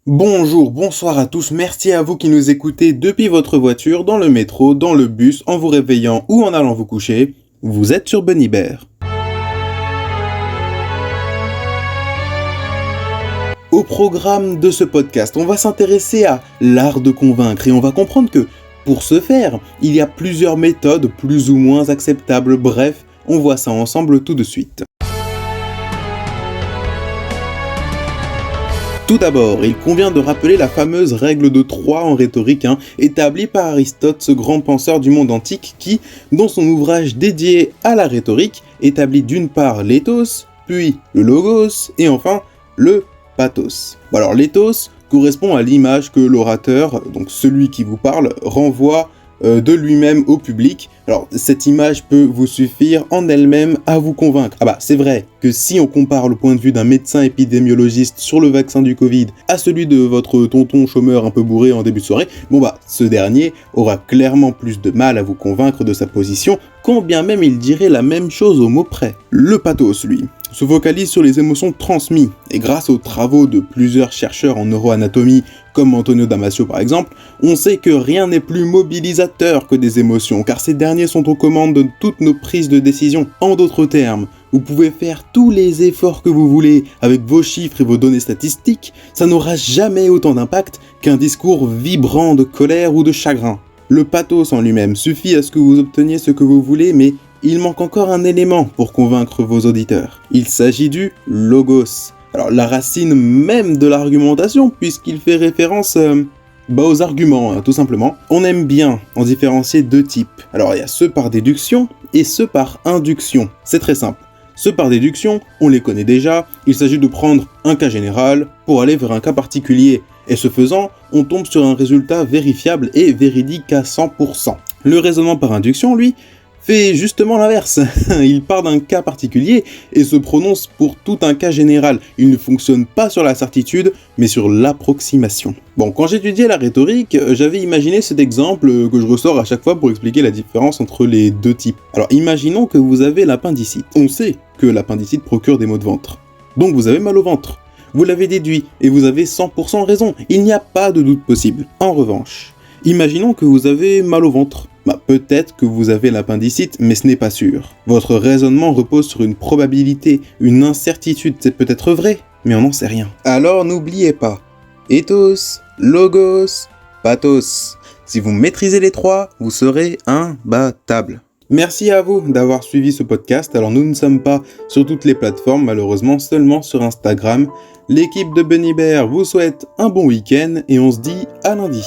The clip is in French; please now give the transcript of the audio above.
Bonjour, bonsoir à tous, merci à vous qui nous écoutez depuis votre voiture, dans le métro, dans le bus, en vous réveillant ou en allant vous coucher. Vous êtes sur Bunnybear. Au programme de ce podcast, on va s'intéresser à l'art de convaincre et on va comprendre que, pour ce faire, il y a plusieurs méthodes plus ou moins acceptables. Bref, on voit ça ensemble tout de suite. Tout d'abord, il convient de rappeler la fameuse règle de 3 en rhétorique, établie par Aristote, ce grand penseur du monde antique qui, dans son ouvrage dédié à la rhétorique, établit d'une part l'éthos, puis le logos, et enfin le pathos. Alors l'éthos correspond à l'image que l'orateur, donc celui qui vous parle, renvoie de lui-même au public. Alors cette image peut vous suffire en elle-même à vous convaincre. C'est vrai que si on compare le point de vue d'un médecin épidémiologiste sur le vaccin du Covid à celui de votre tonton chômeur un peu bourré en début de soirée, ce dernier aura clairement plus de mal à vous convaincre de sa position, quand bien même il dirait la même chose au mot près. Le pathos, lui, se focalise sur les émotions transmises, et grâce aux travaux de plusieurs chercheurs en neuroanatomie, comme Antonio Damasio par exemple, on sait que rien n'est plus mobilisateur que des émotions, car ces derniers sont aux commandes de toutes nos prises de décision. En d'autres termes, vous pouvez faire tous les efforts que vous voulez avec vos chiffres et vos données statistiques, ça n'aura jamais autant d'impact qu'un discours vibrant de colère ou de chagrin. Le pathos en lui-même suffit à ce que vous obteniez ce que vous voulez, mais il manque encore un élément pour convaincre vos auditeurs. Il s'agit du logos. Alors la racine même de l'argumentation, puisqu'il fait référence aux arguments, tout simplement. On aime bien en différencier deux types. Alors il y a ceux par déduction et ceux par induction. C'est très simple. Ceux par déduction, on les connaît déjà, il s'agit de prendre un cas général pour aller vers un cas particulier. Et ce faisant, on tombe sur un résultat vérifiable et véridique à 100%. Le raisonnement par induction, lui, fait justement l'inverse. Il part d'un cas particulier et se prononce pour tout un cas général. Il ne fonctionne pas sur la certitude, mais sur l'approximation. Quand j'étudiais la rhétorique, j'avais imaginé cet exemple que je ressors à chaque fois pour expliquer la différence entre les deux types. Alors imaginons que vous avez l'appendicite. On sait que l'appendicite procure des maux de ventre. Donc vous avez mal au ventre. Vous l'avez déduit et vous avez 100% raison. Il n'y a pas de doute possible. En revanche, imaginons que vous avez mal au ventre. Peut-être que vous avez l'appendicite, mais ce n'est pas sûr. Votre raisonnement repose sur une probabilité, une incertitude. C'est peut-être vrai, mais on n'en sait rien. Alors n'oubliez pas, ethos, logos, pathos. Si vous maîtrisez les trois, vous serez imbattable. Merci à vous d'avoir suivi ce podcast. Alors nous ne sommes pas sur toutes les plateformes, malheureusement seulement sur Instagram. L'équipe de Bunnybear vous souhaite un bon week-end et on se dit à lundi.